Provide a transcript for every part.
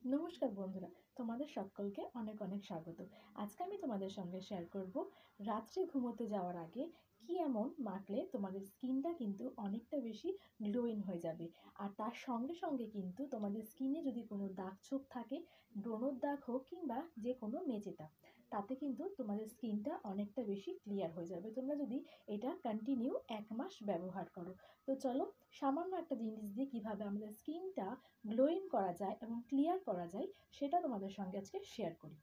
নমস্কার বন্ধুরা, তোমাদের সকলকে অনেক অনেক স্বাগত। আজকে আমি তোমাদের সঙ্গে শেয়ার করব রাত্রে ঘুমোতে যাওয়ার আগে কি এমন মাখলে তোমাদের স্কিনটা কিন্তু অনেকটা বেশি গ্লোয়িং হয়ে যাবে। আর তার সঙ্গে সঙ্গে কিন্তু তোমাদের স্কিনে যদি কোনো দাগ ছোপ থাকে, ব্রণর দাগ হোক কিংবা যে কোনো মেচে দাগ, তাতে কিন্তু তোমাদের স্কিনটা অনেকটা বেশি ক্লিয়ার হয়ে যাবে তোমরা যদি এটা কন্টিনিউ 1 মাস ব্যবহার করো। তো চলো, সামান্য একটা জিনিস দিয়ে কীভাবে আমাদের স্কিনটা গ্লোয়িং করা যায় এবং ক্লিয়ার করা যায় সেটা তোমাদের সঙ্গে আজকে শেয়ার করি।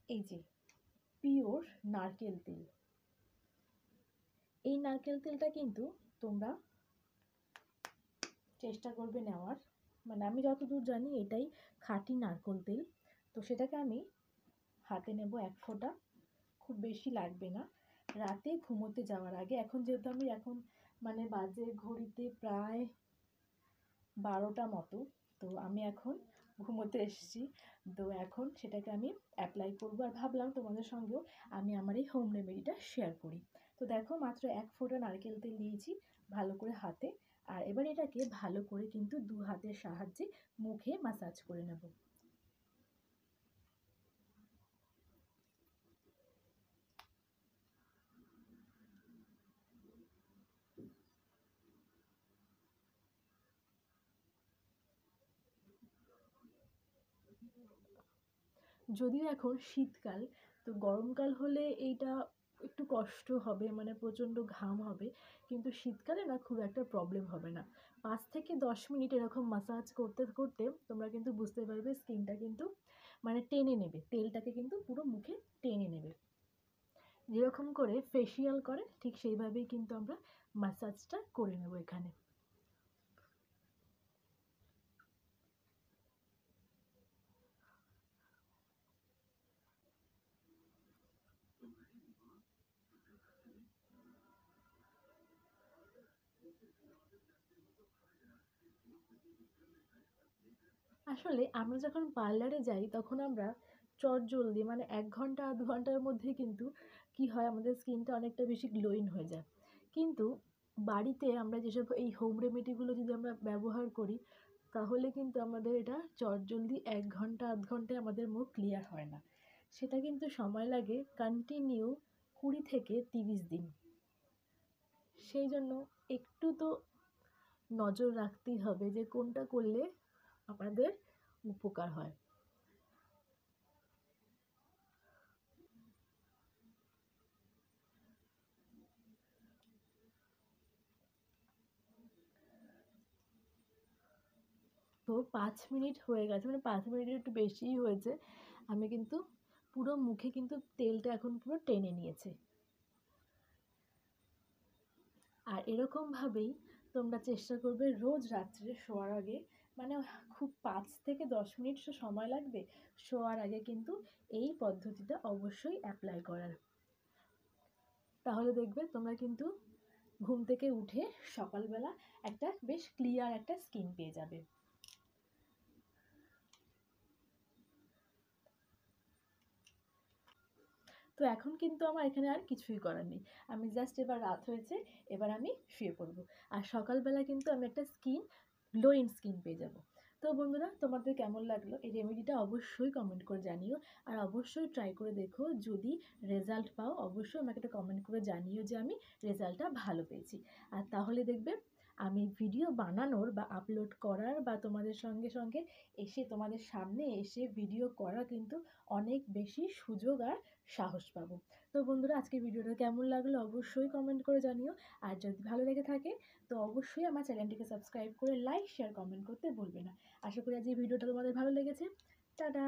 এই যে পিওর নারকেল তেল, এই নারকেল তেলটা কিন্তু তোমরা চেষ্টা করবে নেওয়ার, মানে আমি যতদূর জানি এটাই খাঁটি নারকেল তেল। তো সেটাকে আমি হাতে নেব 1 ফোঁটা, খুব বেশি লাগবে না। রাতে ঘুমোতে যাওয়ার আগে, এখন যেহেতু আমি এখন মানে বাজে ঘড়িতে প্রায় 12টা মতো, তো আমি এখন ঘুমোতে এসেছি। তো এখন সেটাকে আমি অ্যাপ্লাই করবো, আর ভাবলাম তোমাদের সঙ্গেও আমি আমার এই হোম রেমেডিটা শেয়ার করি। তো দেখো, মাত্র 1 ফোঁটা নারকেল তেল দিয়েছি ভালো করে হাতে, আর এবার এটাকে ভালো করে কিন্তু 2 হাতের সাহায্যে মুখে ম্যাসাজ করে নেব। যদিও এখন শীতকাল, তো গরমকাল হলে এইটা একটু কষ্ট হবে, মানে প্রচণ্ড ঘাম হবে, কিন্তু শীতকালে না খুব একটা প্রবলেম হবে না। 5 থেকে 10 মিনিট এরকম মাসাজ করতে করতে তোমরা কিন্তু বুঝতে পারবে স্কিনটা কিন্তু মানে টেনে নেবে, তেলটাকে কিন্তু পুরো মুখে টেনে নেবে। যেরকম করে ফেসিয়াল করে ঠিক সেইভাবেই কিন্তু আমরা মাসাজটা করে নেব এখানে। আসলে আমরা যখন পার্লারে যাই তখন আমরা চটজলদি মানে 1 ঘন্টা আধ ঘন্টার মধ্যে কিন্তু কি হয়, আমাদের স্কিনটা অনেকটা বেশি গ্লোয়িং হয়ে যায়। কিন্তু বাড়িতে আমরা যেসব এই হোম রেমেডিগুলো যদি আমরা ব্যবহার করি, তাহলে কিন্তু আমাদের এটা চটজলদি 1 ঘন্টা আধ ঘন্টায় আমাদের মুখ ক্লিয়ার হয় না। সেটা কিন্তু সময় লাগে কন্টিনিউ 20 থেকে 30 দিন। সেই জন্য একটু তো নজর রাখতেই হবে যে কোনটা করলে আমাদের উপকার হয়। তো 5 মিনিট হয়ে গেছে, মানে 5 মিনিটের একটু বেশিই হয়েছে। আমি কিন্তু পুরো মুখে কিন্তু তেলটা এখন পুরো টেনে নিয়েছে। আর এরকমভাবেই তোমরা চেষ্টা করবে রোজ রাত্রে শোয়ার আগে, মানে খুব 5 থেকে 10 মিনিট সময় লাগবে শোয়ার আগে কিন্তু এই পদ্ধতিটা অবশ্যই অ্যাপ্লাই করার। তাহলে দেখবে তোমরা কিন্তু ঘুম থেকে উঠে সকালবেলা একটা বেশ ক্লিয়ার একটা স্কিন পেয়ে যাবে। তো এখন কিন্তু আমার এখানে আর কিছুই করার নেই, আমি জাস্ট এবার রাত হয়েছে, এবার আমি শুয়ে পড়বো, আর সকালবেলা কিন্তু আমি একটা গ্লোয়িং স্কিন পেয়ে যাব। তো বন্ধুরা, তোমাদের কেমন লাগলো এই রেমেডিটা অবশ্যই কমেন্ট করে জানিও, আর অবশ্যই ট্রাই করে দেখো, যদি রেজাল্ট পাও অবশ্যই আমাকে একটা কমেন্ট করে জানিও যে আমি রেজাল্টটা ভালো পেয়েছি। আর তাহলে দেখবে আমি ভিডিও বানানোর বা আপলোড করার বা তোমাদের সঙ্গে সঙ্গে এসে তোমাদের সামনে এসে ভিডিও করা কিন্তু অনেক বেশি সুযোগ আর সাহস পাবো। তো বন্ধুরা, আজকের ভিডিওটা কেমন লাগলো অবশ্যই কমেন্ট করে জানিও, আর যদি ভালো লেগে থাকে তো অবশ্যই আমার চ্যানেলটিকে সাবস্ক্রাইব করে লাইক শেয়ার কমেন্ট করতে ভুলবে না। আশা করি আজ এই ভিডিওটা তোমাদের ভালো লেগেছে। টাটা।